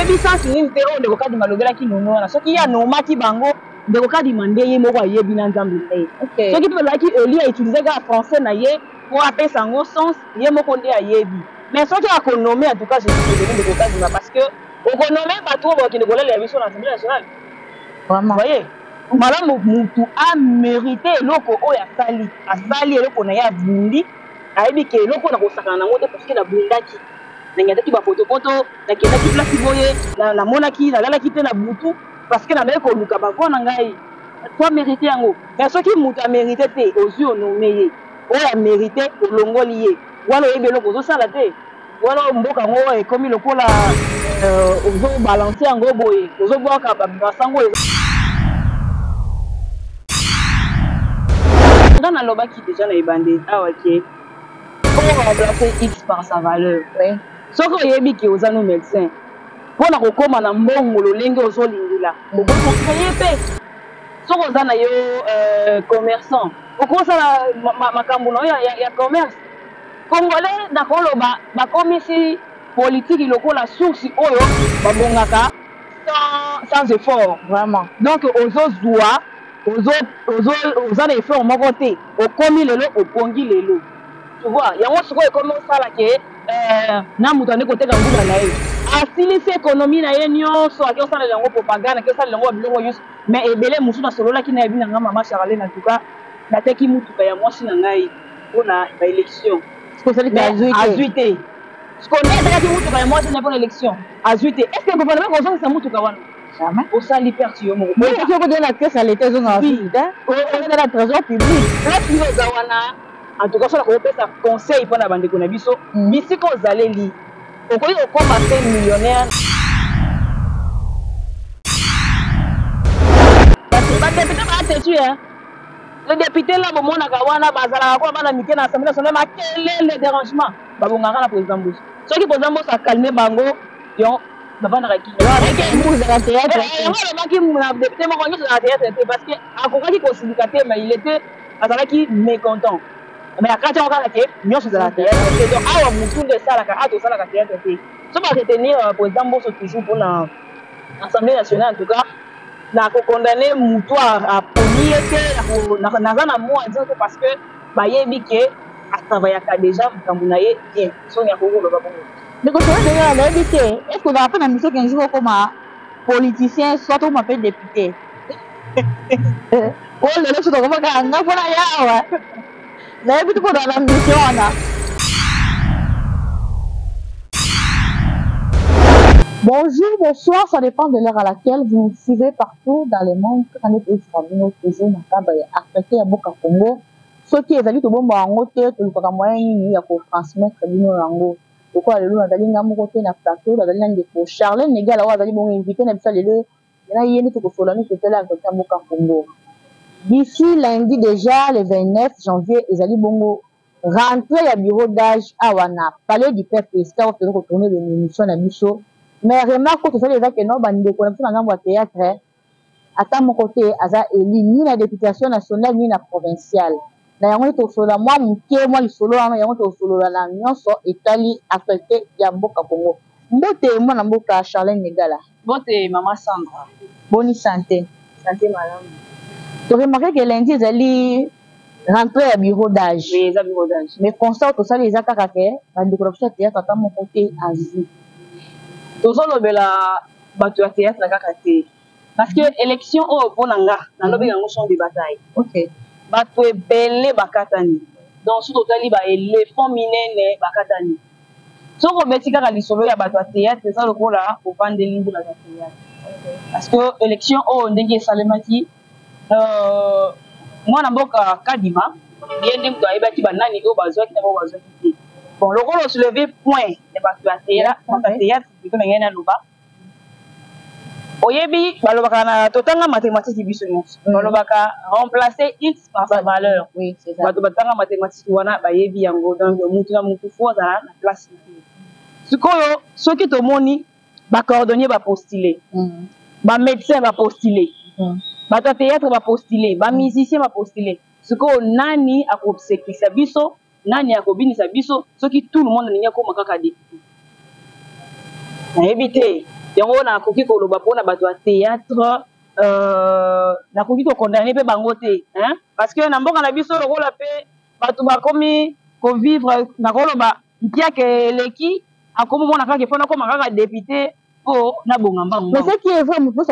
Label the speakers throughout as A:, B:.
A: yebi sans nini te o ndeko kadi malobela ki nono wana soki ya noma ki bango ndeko kadi mande ye moko ayebi na nzambe te soki mpe bazalaki eli autilize kaka français na ye po apesa yango sens ye moko nde ayebi mais soki akonome en tout cas je suis ndeko kadima parce que okonome bato oyo bakende kolela biso na assemblée nationale voyez malamu mutu amérité eloko oyo asali eloko na ye abundi ayebi ke eloko na kosakana nango te parce que nabundaki nangataki bafotopoto nakendaki place boye namonaki nalalaki te na butu parce que nameki koluka bavo na ngai to amérité yango mais soki mutu amérité te ozwi onome ye oyo amérité olongoli ye wana oyebi eloko ozosala te wana mboka yango ekomi lokola ozobalanse yango boye ozobwaka basango nga nalobaki déjà na ebande awa ke pour remplacer x par sa valeur soki oyebi ke oza no médecin mpona kokóma na mbongo lolenge ozolingela okokreye mpe soki oza na yo commerçant okosala makambo na yo ya commerce congolais nakoloba bakomisi politique lokola source oyo babongaka sans effort vraiment donc ozozwa oza na effort moko te okomi lelo opongi lelo tu vois yango sikoyo ekomi osala ke na moto ande koteka nguba na ye asilisi ekonomi na ye nyonso ake osalela yango propagande ake osalela yango babiloko nyonso mais ebele mosusu nasololaki na yebi na ngai mama Charlene en tout cas nateki mutuka ya mwasi na ngai mpona baélection azwi te sikoyo nde atakaki mutuka ya mwasi na mpona élection azwi te est ce que gouvernement kozongisa mutuka wana osali perte yo moko
B: soki okodela na kese alete ezonga oza na trésor public
A: place yo oza wana en tout cas soki nakopesa conseil mpona bandeko na biso bisika ozaleli okoki kokoma mpe millionnaire badepute baatetu le député là bomonaka wana bazalaka kwa bana mike na assemblée nationale makelele dérangement babongaka na président Mbusa soki président Mbusa akalme bango yo bavandaka kialobaki na député moko nyonso na théâtre te parce que akokaki kosilika te mais il était azalaki mécontent mais akati yango kaka ke nyonso ezala théâtre te donc awa mutu nde esalaka ato osalaka théâtre te so baretenir président Mbusa toujours mpona assemblée nationale en tout cas nakokondane mutu aponi ye te naza na mot adire te parce que bayebi ke atravaillaka déjà makambo na ye bien songi akokoloba bongo
B: ndeko soki ndenge nayebi te est ce que ozala mpe na mission qu'un jour okoma politicien soit okoma mpe député oyo lelo so tokomaka nga mpona yawa nayebi te kodala na mission wana. Bonjour, bonsoir, ça dépend de l'heure à laquelle vous nous suivez partout dans le monde. Quand on est toujours dans le cadre affecté à Boka Congo, ce qui est allé tout bon, en côté, tout le moyen il y a pour transmettre l'union lango. Pourquoi le loup a d'aller dans mon côté na plateau, d'aller dans des pour Charlène Négal a d'aller bon invité n'a pas le il y en a yéni tout pour l'année c'était là à Boka Congo. D'ici lundi déjà le 29 janvier, ils allaient bongo rentrer à bureau d'âge à Wana, palais du peuple, c'était retourner de l'émission à Bichot. Mais remarque que ça les a que non bande ko na ngambo théâtre ata mon côté aza eli ni la députation nationale ni la provinciale na yango to solo moi muke moi li solo yango to solo la nyonso etali affecté ya mboka Congo mbote moi na mboka Charlène Negala
A: bote maman Sandra
B: boni santé
A: madame
B: to remarqué que lundi ezali rentrer à bureau d'âge mais constat to ça les a kaka ke bande ko na théâtre ata mon côté azu
A: tozolobela bato ya théâtre na kaka te parce que élection oyo mpona nga nalobi yango champ de bataille bato ebele bakatani donc soki totali baéléphant minene bakatani soki obeti kaka lisolo ya bato ya théâtre eza lokola ovandeli mbula ya théâtre parce que élection oyo ndenge esalemaki mwana mboka kadima ye nde moto ayebaki banani oyo bazwaki na oyo bazwaki te bon lokola osoulevé point ya bato ya théâtre plutôt na ngai naloba oyebi balobaka na totanga mathématique biso nyonso balobaka remplacer x par sa valeur bato batanga mathématique wana bayebi yango donc mutu na mutu fo azala na place sikoyo soki tomoni bacordonnier bapostule bamédecin bapostule bato ya théâtre bapostule bamusicien bapostule sikoyo nani akosekisa biso nani akobinisa biso soki tout le monde alingi akoma kaka député nayebi te yango na koki koloba mpona bato ya théâtre na koki kokondane mpe bango te parce que na mboka na biso lokola mpe bato bakomi kovivre na koloba ntiake eleki akomi mona kaka efona koma kaka député mpo nabonga mbangu
B: mais ce qui est vrai moto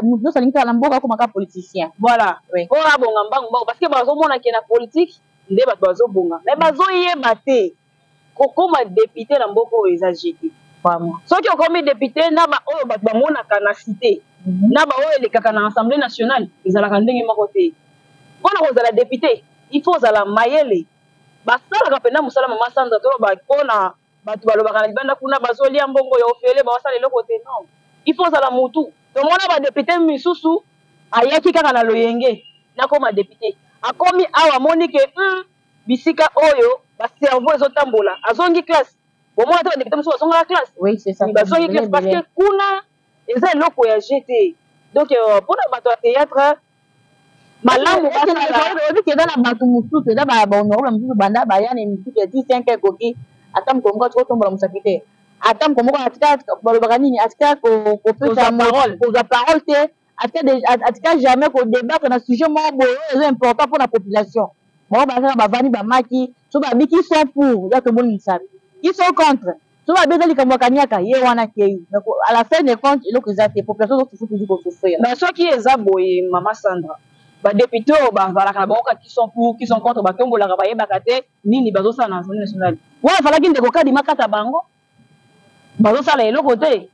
B: nyonso alingi kaka na mboka akomaka politicien
A: voilà mpo nabonga mbangu mbangu parce que bazomona ke na politique nde bato bazobonga mais bazoyeba te kokoma député na mboka oyo eza jeté soki okomi député na oyo bato bamonaka na cité na baoyo elekaka na assemblée nationale ezalaka ndenge moko te mpona kozala député il faut ozala mayele basalaka mpena mosala mama sandra toloba mpona bato balobaka na libanda kuna bazolia mbongo ya ofele basala eloko te non il faut ozala motu tomona badéputé misusu ayaki kaka na loyenge nakoma député akomi awa amoni ke bisika oyo bacerveau ezotambola azongi classe bomona te badéputé mosusu bazongaka classe bazongi classe parce que kuna eza eloko ya gt donc mpona bato ya théâtre malamu
B: oyebi ke eza na bato mosusu eza bahonorable mosusu banda baya na misusu ya 15 ekoki ata mokongo moko atika kotombola mosapi te ata mokongo moko atika balobaka nini atika kozwa parole te atika jamais kodébattre na sujet moko boye eza important mpona population bango bazaka bavandi bamaki so babiki ils sont pour ya tomoni misapi ils sont contre so babi eza likambo akaniaka ye wana kei à la fin de compte eloko eza te population ozosufu toujours kosouffrir
A: mais soki eza boye mama sandra badéputé oyo bazalaka na bango qui sont pour qui sont contre batombolaka bayebaka te nini bazosala na assemblée nationale wana afalaki ndeko kadima kata bango bazosala eloko te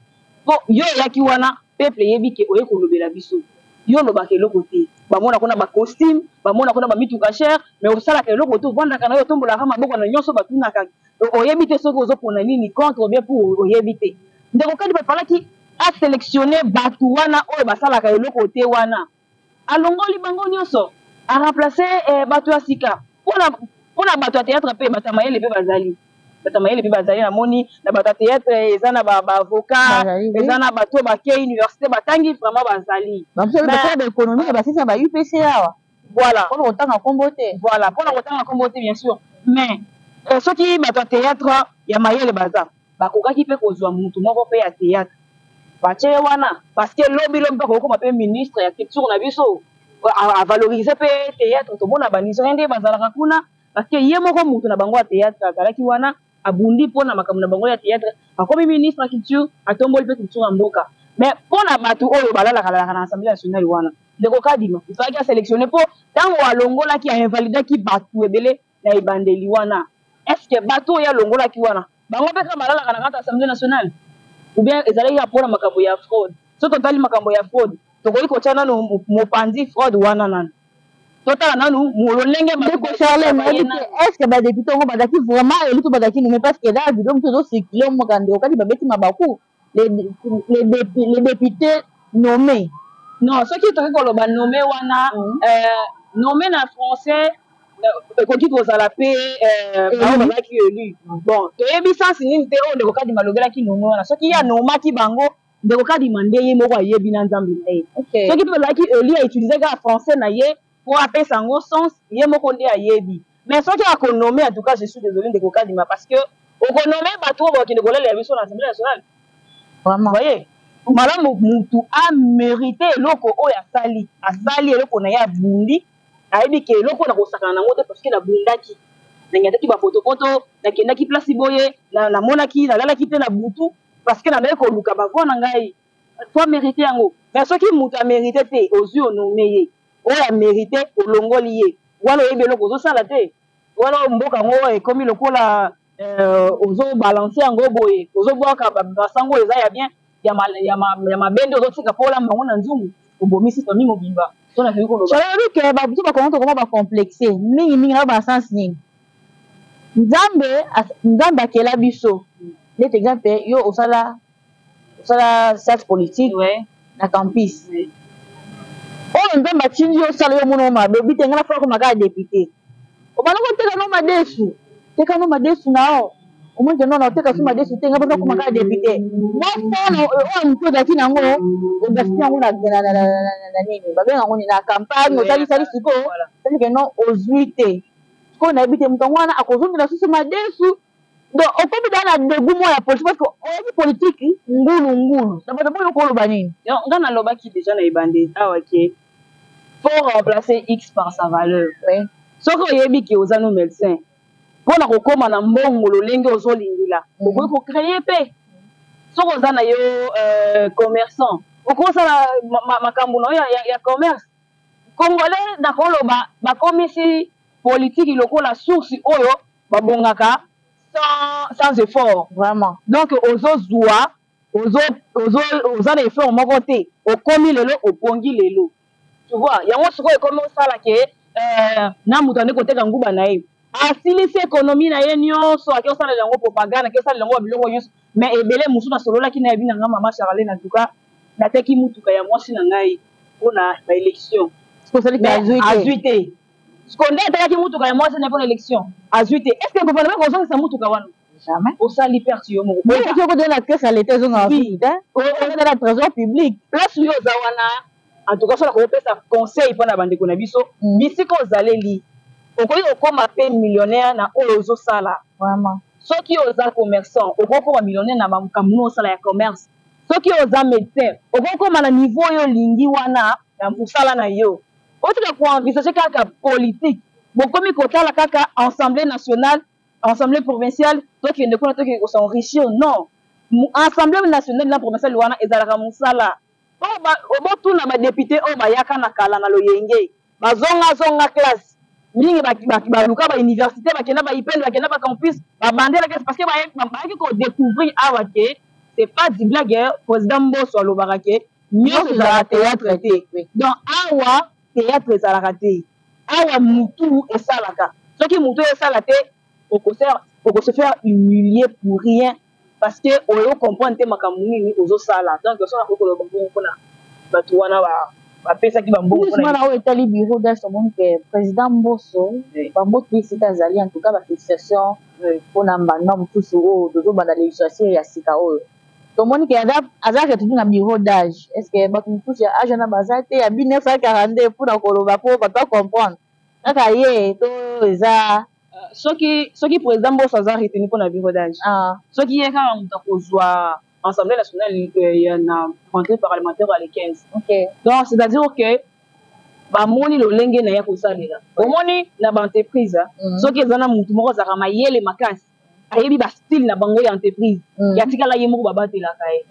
A: mpo yo oyaki wana peuple eyebi ke oye kolobela biso yo olobaka eloko te bamona kuna bacostume bamona kuna bamituka chere mais osalaka eloko te ovandaka na yo otombolaka maboko na nyonso batunaka oyebi te soki ozopona nini contre bien pour oyebi te ndeko kadima afalaki asélectionne bato wana oyo basalaka eloko te wana alongoli bango nyonso aremplace bato ya sika mpona bato ya théâtre mpe bato ya mayele mpe bazali namoni na bato ya théâtre eza na baavocat eza na bato bakei université batangi vraiment bazali
B: baéconomie basisa ba UPC awa
A: voilà
B: mpona kotanga nkombo te
A: voilà mpona kotanga nkombo te bien sûr mais soki bato ya théâtre ya mayele baza bakokaki mpe kozwa mutu moko mpe ya théâtre batie wana parce que lobi mpe kokoma mpe ministre ya culture na biso avalorize mpe théâtre tomona banigérien nde bazalaka kuna parce que ye moko mutu na bango ya théâtre azalaki wana abundi mpona makambo na bango ya théâtre akomi ministre ya culture atomboli mpe culture ya mboka mais mpona bato oyo balalaka na assemblée nationale wana ndeko kadima ifalaki asélectionne mpo ntango alongolaki ainvalidaki bato ebele na ebandeli wana est ce que bato oyo alongolaki wana bango mpe kaka balalaka na kati ya assemblée nationale ou bien ezalaki mpona makambo ya fraude so totali makambo ya fraude tokoki kotya nanu mopanzi fraude wana nanu totala nanu mololenge
B: ndeko charlene est ce que badéputé yango bazalaki vraiment elito bazalaki nome parce que eza video mosusu ezocircule moka ndeko kati babeti mabaku les députés nommés
A: non soki toki koloba nommé wana nommé na français ekoki kozala mpe bao bazalaki élu bon toyebi sansi nini te oyo ndeko kadima alogelaki nommé wana soki ye anomaki bango ndeko kadima nde ye moko ayebi na nzambe na ye soki mpe bazalaki élu autilize kaka français na ye po apesa yango sens ye moko nde ayebi mais soki akonome en tout cas je suis désolé ndeko kadima parce que okonome bato oyo bakende kolela biso na assemblée nationale voye malamu mutu amérité eloko oyo asali eloko na ye abundi ayebi ke eloko na kosakana nango te parce que nabundaki nangendaki bapotopoto nakendaki place boye namonaki nalalaki te na butu parce que nabai koluka bavo na ngai to amérité yango mais soki mutu amérité te ozwi onome ye oyo amérité olongoli ye wana oyebi eloko ozosala te wana mboka yango ekomi lokola ozobalanse yango boye ozobwaka basango eza ya bien ya mabende ozotika mpo olamba yango na nzungu obomisi tomi mobimba
B: oyebi ke babutu bakongo tokoma bacomplexe mingimingi na basansi nini nzambe akela biso neti exemple yo osala science politique na campus oyo nzambe atindi yo osala yo mona mabe obi te ngai nafala komaka ya député obana koteka no madesu teka no madesu nao omonike nona oteka so madesu te ngai mpona komaka ya député mofona oyo motu ozalaki nango obasiti yango na nini babenga yango na campagne osalisali sikoyo salike no ozwi te sikoyo nayebi te moto yango wana akozongela susu madesu donc okomi dans la dégoût moi la politique parce que oyebi politique ngulu na bato boyo koloba nini
A: nga nalobaki déjà na ebande awa ke faut remplacer x par sa valeur soki oyebi ke oza no médecin mpona kokóma na mbongo lolenge ozolingila okoki kocreye mpe soki oza na yo commerçant okosala makambo na yo ya commerce congolais nakoloba bakomisi politique lokola source oyo babongaka sans effort
B: vraiment
A: donc ozozwa oza na effort moko te okomi lelo opongi lelo tu vois yango sikoyo ekomi osala ke na moto ande koteka nguba na ye asilisi ekonomi na ye nyonso ake osalela yango propagande ake osalela yango babiloko nyonso mais ebele mosusu nasololaki na yebi na ngai mama Charlene en tout cas nateki mutuka ya mwasi na ngai mpona baélection azwi te nde atekaki mutuka ya mwasi na mpona élection azwi te est ce que gouvernement kozongisa mutuka wana
B: jamais
A: osali perte yo moko
B: okodela na caisse à l'état ezonga okodela na trésor public
A: place yo oza wana en tout cas sola kokopesa conseil mpona bandeko na biso bisika ozaleli okoki kokóma mpe millionnaire na oyo ozosala
B: vraiment
A: soki oza commerçant okoki kokóma millionnaire na makambo osala ya commerce soki oza médecin okoki kokóma na niveau oyo olingi wana na mosala na yo otika koenvisage kaka politique bokomi kotala kaka assemblée nationale assemblée provinciale tokende kuna tokende kosenrichir non assemblée nationale na provinciale wana ezalaka mosala obotuna badepute oyo bayaka na kala na loyenge bazongazonga classe mingi baluka bauniversité bakenda baipende bakenda bacampus babandela classe parce que bayaki kodécouvrir awa ke c'est pas du blague président Mbosso alobaka ke nyonso ezalaka théâtre te donc awa théâtre ezalaka te awa mutu esalaka soki mutu esala te okose faire humilier pour rien parce que oyo comprendre te makambo nini ozosala donc soki nakoki koloba mbongo mpona bato wana bapesaki bambongo
B: mpona oyo etali bureau d'age tomoni ke président Mbosso bamboto esika azali en tout cas bafélicitation mpona mbanda mosusu oyo tozobanda législature ya sika oyo tomoni ke azalaka tutu na bureau d'age est ce que bato mosusu ya age wana baza te ya 1942 mpona koloba mpo bato acomprendre kaka ye to eza
A: soki président Mbosso aza retenu mpona bureau d'age soki ye kaka moto akozwa assemblée nationale na rentrée parlementaire à les 15 donc c'est à dire que bamoni lolenge na ye kosalela omoni na baentreprise soki eza na motu moko azalaka mayele makasi ayebi bastyle na bango ya entreprise ya tikala ye moko babatelaka ye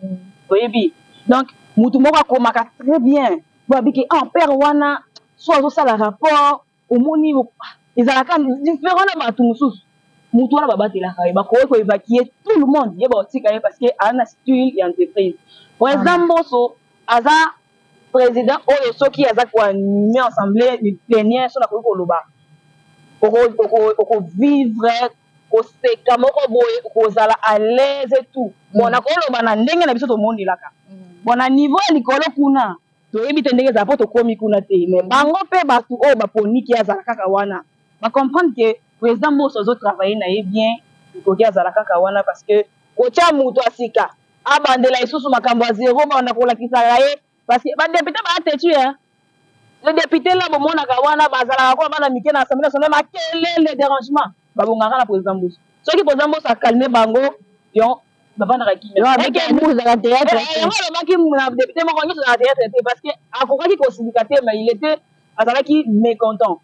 A: oyebi donc motu moko akomaka très bien bo abiki père wana so azosala rapport omoni ezalaka différent na bato mosusu motu wana babatelaka ye bakoki koévacue tout le monde ye baotika ye parce que aza na style ya entreprise président Mbosso aza président oyo soki aza koanime assemblée plénière so nakoki koloba okovivre koseka moko boye kozala à l'aise et tout bon nakoloba na ndenge na biso tomondelaka bon na niveau ya likolo kuna toyebi te ndenge ezala mpo tokómi kuna te mais bango mpe bato oyo baponiki azala kaka wana bacomprendre ke président Mbosso azotravaille na ye bien ekoki azala kaka wana parce que kotya moto asika abandela lisusu makambo ya zero banda kolakisaka ye parce que badepute baatetu le député là bomonaka wana bazalaka kwa bana mike na assemblée nationale makelele dérangement babongaka na président Mbosso soki président Mbosso akalme bango yo bavandaka kimealobaki na député moko nyonso na théâtre te parce que akokaki kosilika te mais il était azalaki mécontent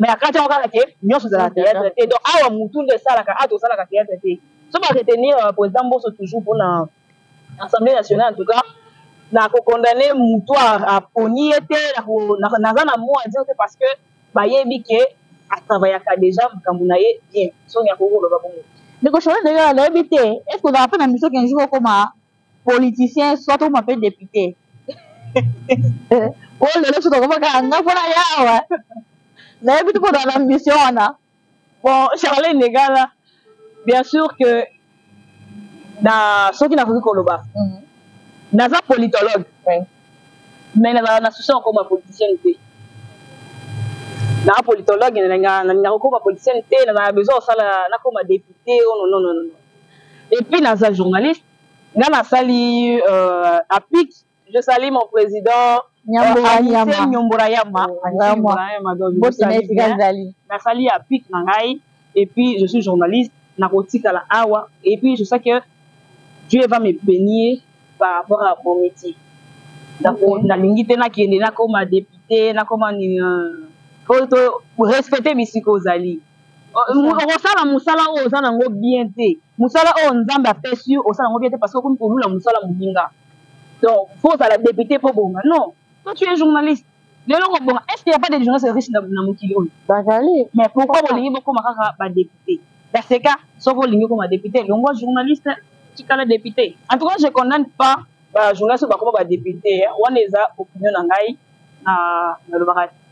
A: mais akati yango kaka ke nyonso ezala théâtre te donc awa mutu nde esalaka awa tosalaka théâtre te so baretenir président Mbosso toujours mpona assemblée nationale en tout cas nakokondane mutu aponi ye te naza na mo adire te parce que bayebi ke atravaillaka déjà makambo na ye bien songi akoki koloba bongo
B: ndeko Charlene ndenge nayebi te est ce que ozala mpe na miso qu'un jour okoma politicien soit okoma mpe député oyo lelo so tokomaka nga mpona yawa nayebi te kozala na mission wana
A: bon Charlene ndengala bien sûr que na soki nakoki koloba naza politologue mais nazala na souci okoma politicienne te naza politologue nalinga kokoma politicienne te nazala besoin osala nakoma député non et puis naza journaliste nga nasali APIC je salue mon président Nyombora Yama nasali APIC na ngai et puis je suis journaliste nakotikala awa et puis je sais que Dieu va me bénir par rapport à mon métier. Donc nalingi te nakende nakoma député nakoma ni faut respecter bisiko ozali. Osala musala o ozana ngo bien te. Musala o nzambe apesi yo osala ngo bien te parce que comme kolula musala mubinga. Donc faut la député pour bonga. Non, toi tu es journaliste. Est-ce qu'il n'y a pas de journalistes riches dans mon kilo? Mais pourquoi vous voulez beaucoup ma député? Dans ce cas, si vous voulez comme député, l'on journaliste, tu es député. En tout cas, je ne condamne pas les journalistes comme député. On les a opinion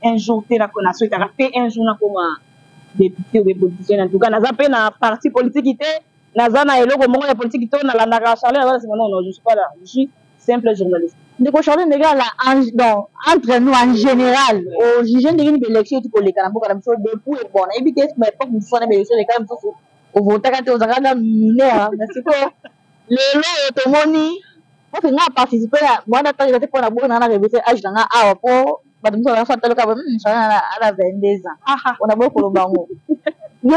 A: un jour, tu as un jour comme député ou politicien. En tout cas, nous avons un parti politique, nous avons un politique, nous avons un Charlie. Non, je ne suis pas là. Je suis simple journaliste.
B: De quoi changer les gars là entre nous en général au juge de une élection tu peux les carambo comme ça depuis bon et puis qu'est-ce mais pas nous sonner mais les quand au voter quand on a mineur mais c'est quoi les lois automoni parce que n'a participé à moi d'attendre j'étais pour la bonne à réviser âge dans a pour bah nous on a fait le cas à la 22 ans on a beaucoup le bango nous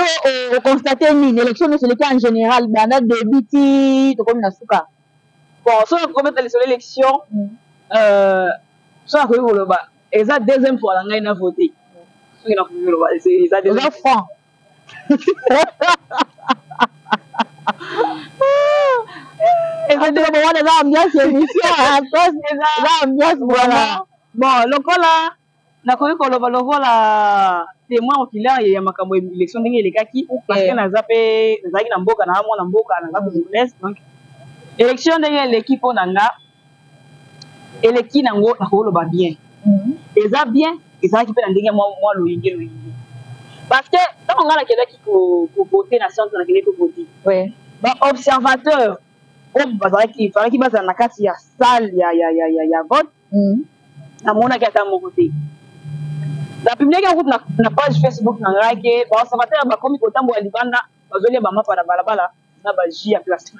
B: constater une élection c'est le cas en général mais on a des biti to comme na suka.
A: Bon, si on a l'élection, si on a et ça deuxième fois, on a voté. Si on a voté, c'est ça deuxième
B: fois. Et c'est de moment de l'ambiance émission, l'ambiance voilà.
A: Bon, le cas là, na koyi ko la témoin oculaire ya makambo élection ndenge elekaki parce que na zape na mboka na mwana mboka na zape congolaise donc élection de l'équipe onanga eleki nango nakoloba bien eza bien eza ki pe na ndenge moi loyenge parce que tant on a la kelaki ko voter na centre na keleki ko voter
B: ouais
A: ba observateur o bazaki fallait ki baza na kati ya salle ya vote na mona ki ata moko te la publique en route na page Facebook na ngake ba observateur ba komi ko tambo ya libanda bazolia ba mapa na balabala na ba ji ya plastique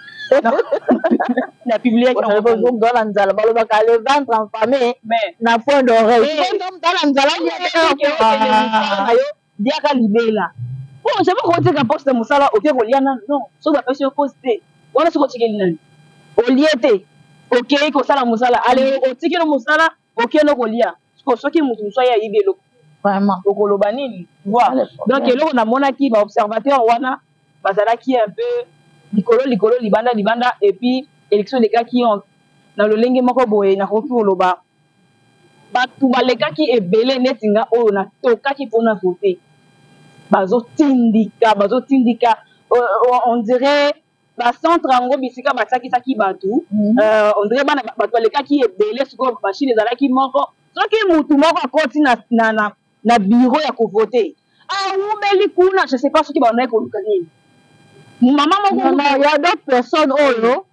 A: na publié
B: dans la nzala baloba ka le ventre enflammé mais na point d'oreille dans la nzala
A: dia ka libela bon je veux qu'on dise poste musala OK koliana non so ba pesi poste wala siko tikeli nani oliete OK ko sala musala ale o tikelo musala OK no kolia ko soki mutu so ya ibelo
B: vraiment
A: okoloba nini voilà donc eloko na monaki ba observateur wana bazalaki un peu likolo libanda et puis élection des cas qui ont dans le lenge moko boye na koki oloba batu balekaki ebele netinga oyo na tokaki pona voter bazo tindika on dirait ba centre ngo bisika basaki batu on dirait bana batu balekaki ebele siko machine ezalaki moko soki mutu moko akoti na bureau ya ko voter umeli kuna je sais pas soki ba ko luka nini maman
B: il y a d'autres personnes oh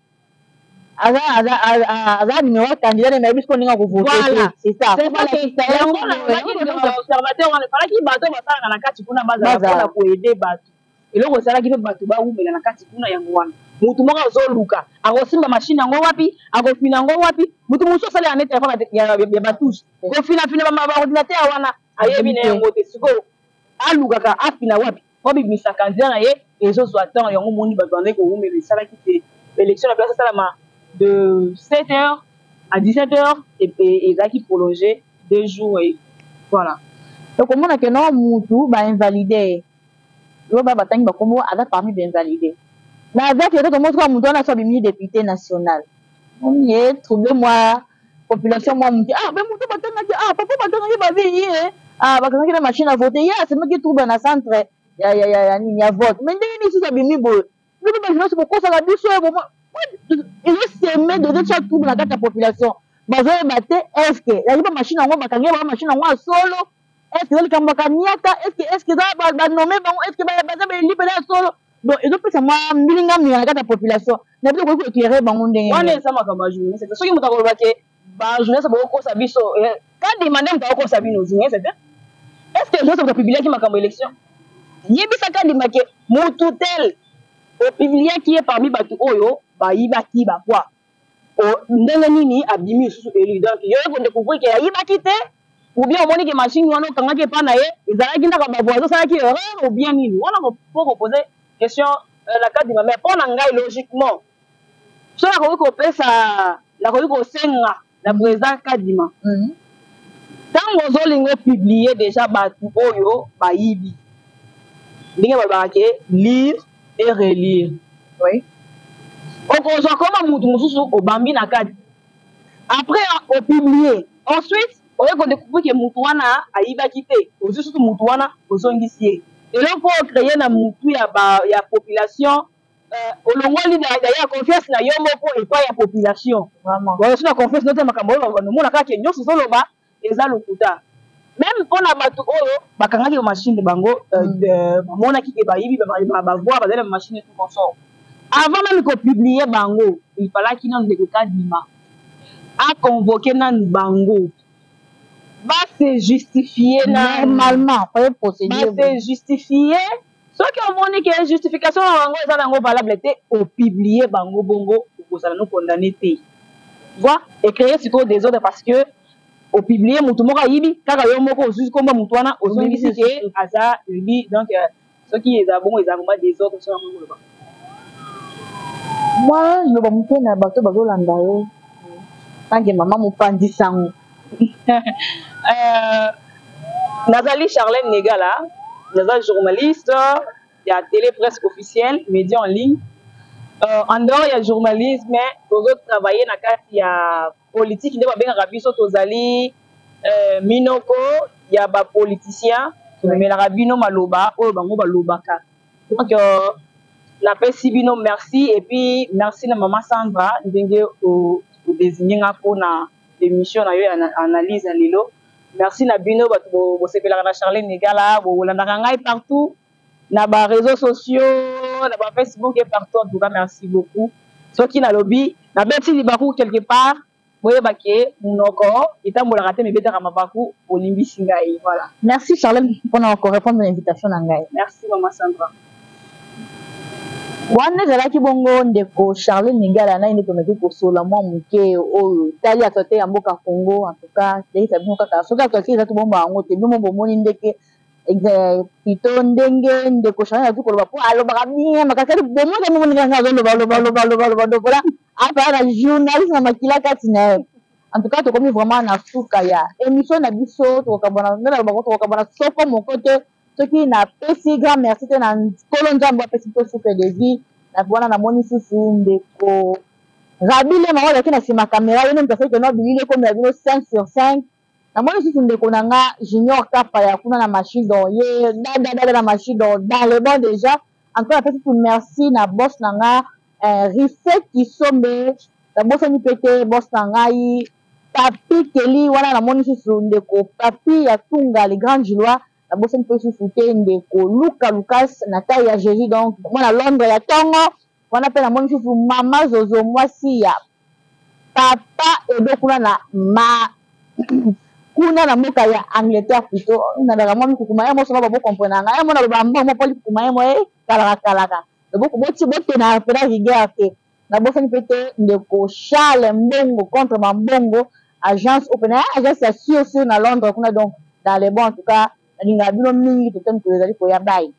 B: aza numéro candidat mais bisco ninga ko voter c'est ça
A: c'est pas que c'est observateur on fallait ki bato basala na kati kuna baza pour ko aider bato eloko sala ki bato ba umela na kati kuna yango wana mutu moko azoluka akosimba machine yango wapi akofina yango wapi mutu muso sala na téléphone ya batouche ko fina ba ordinateur wana ayebi na yango te siko aluka ka afina wapi misa candidat na ye ezo soit temps yango moni bazande ko umela sala ki te élection la place salama de 7h à 17h et ça qui prolongé 2 jours et voilà.
B: Donc comment on a que non mutu ba invalidé. Lo ba batangi ba komo ada parmi des invalidés. Na avec le comment toi mutu na so bimi député national. On y est troublé moi population moi mutu ben mutu batanga papa batanga ba vie ba kana na machine à voter c'est moi qui trouve na centre ya vote. Mais ndenge ni so bimi bo. Nous ba ko ko ça biso ils ont semé de chaque trouble dans la population. Bazoé baté est-ce que la libre machine en bakangi ba machine en solo est-ce que le kambaka niata est-ce que ça ba nommer bon est-ce que ba libre solo donc ils ont pris ça moi milinga mi dans la population na bi ko éclairer bango ndenge
A: wana ça makamba journée c'est ce qui mutako ba ke ba journée ça ba ko sa biso quand demander mutako ko sa bino journée c'est est-ce que je dois publier qui makambo élection yebisa quand dimake mutu tel au publier qui est parmi batu oyo bayibaki bakwa ndenge nini abimi susu élu donc yo ko découvrir que ayibaki te ou bien omoni que machine wana kangaki pa na ye ezalaki ndaka ba voisin salaki erreur ou bien nini wana ko poser question la kadima mais pour ngai logiquement so la ko pesa la ko senga la président kadima tant ozolingo publier déjà batu oyo bayibi ndenge babake lire et relire
B: oui
A: okozwa koma mutu mosusu obambi na kati après opublier ensuite oye kodécouvrir ke mutu wana ayibaki te ozwi susu mutu wana ozongisi ye eloko mpo ocréer na mutu ya population olongoli ya confiance na yo moko epai ya population oyosi na confiance note makambo oyo nomona kaka ke nyonso ezoloba eza lokuta même mpona bato oyo bakangaki bamashine bango bamonaki ke bayibi bavoi bazali na bamashine tout consort avant même kopublie bango il falaki nanu ndeko kadima aconvoke nanu bango base justifier
B: normalement
A: base justifier soki omoni ke justification na bango eza nango valable te opublie bango bongo okozala no condamné te voi écréer sikoyo désordre parce que opublie mutu moko ayibi kaka yo moko ozwi komba mutu wana ozongisi ke aza yebi donc soki eza bongo eza ngoma désordre so yango koloba
B: moi loba moke na bato bazolanda yo tanke mama mopanzi sango
A: nazali Charlène Negala naza journaliste ya télé presque officielle média en ligne en dehors ya journalisme tozotravaille na kati ya politique nde babengaka biso tozali minoko ya bapoliticien tomemelaka bino maloba oyo bango balobaka donc napesi bino merci et puis merci na mama Sandra ndenge odésigne nga mpona émission na yo ya analyse ya lelo merci na bino bato bosepelaka na Charlène Negala bolandaka ngai partout na ba réseaux sociaux na ba Facebook et partout en tout cas merci beaucoup soki nalobi na beti libaku quelque part boyeba ke munoko etambolaka te mebetaka mabaku olimbisi ngai voilà
B: merci Charlène mpona korépondre na invitation na ngai
A: merci mama Sandra
B: wana ezalaki bongo ndeko Charlène Negala naye nde tomeki kosola mwa moke oyo tali actualité ya mboka Congo en tout cas teyisa bino kaka soki actualité eza tobomba yango te bino bomoni ndeke pito ndenge ndeko Charlène azi koloba mpo alobaka bien makasi bomoni momoninganga azoloba dokola apaa na journaliste na makila kati na ye en tout cas tokomi vraiment na suka ya émission na biso tokokabwana nde nalobako tokokabwana soko moko te soki napesi grand merci te na nkolo nzambe apesi mpe suka de vie na wana namoni susu ndeko rabile mango azalaki na nsima caméra yo nde moto asali keno bilili ekomela bino 5 sur 5 namoni susu ndeko na nga junior kapa ya kuna na machine don ye dadadada na machine don dans le bon déjà encore napesi susu merci na boss na nga Rife Kisombe nabosani mpe te boss na ngai papi keli wana namoni susu ndeko papi ya tunga le grand gilois nabosani mpe susu te ndeko luka lucas na tai ya jésus donc mwana londres ya ntongo wana mpe namoni susu mama zozo mwasi ya papa edo kuna na kuna na mboka ya angleterre plutôt nalaka mwa mikukuma ye mosoma babokomprena nga ye mona loba mbongo mpo likukuma ye mo kalaka botena pena rigueur te nabosani mpe te ndeko charles mbongo contre mambongo agence opena agence ya sur na londres kuna donc dans les bons en tout cas nalingaka bino mingi totemi tozali koya bai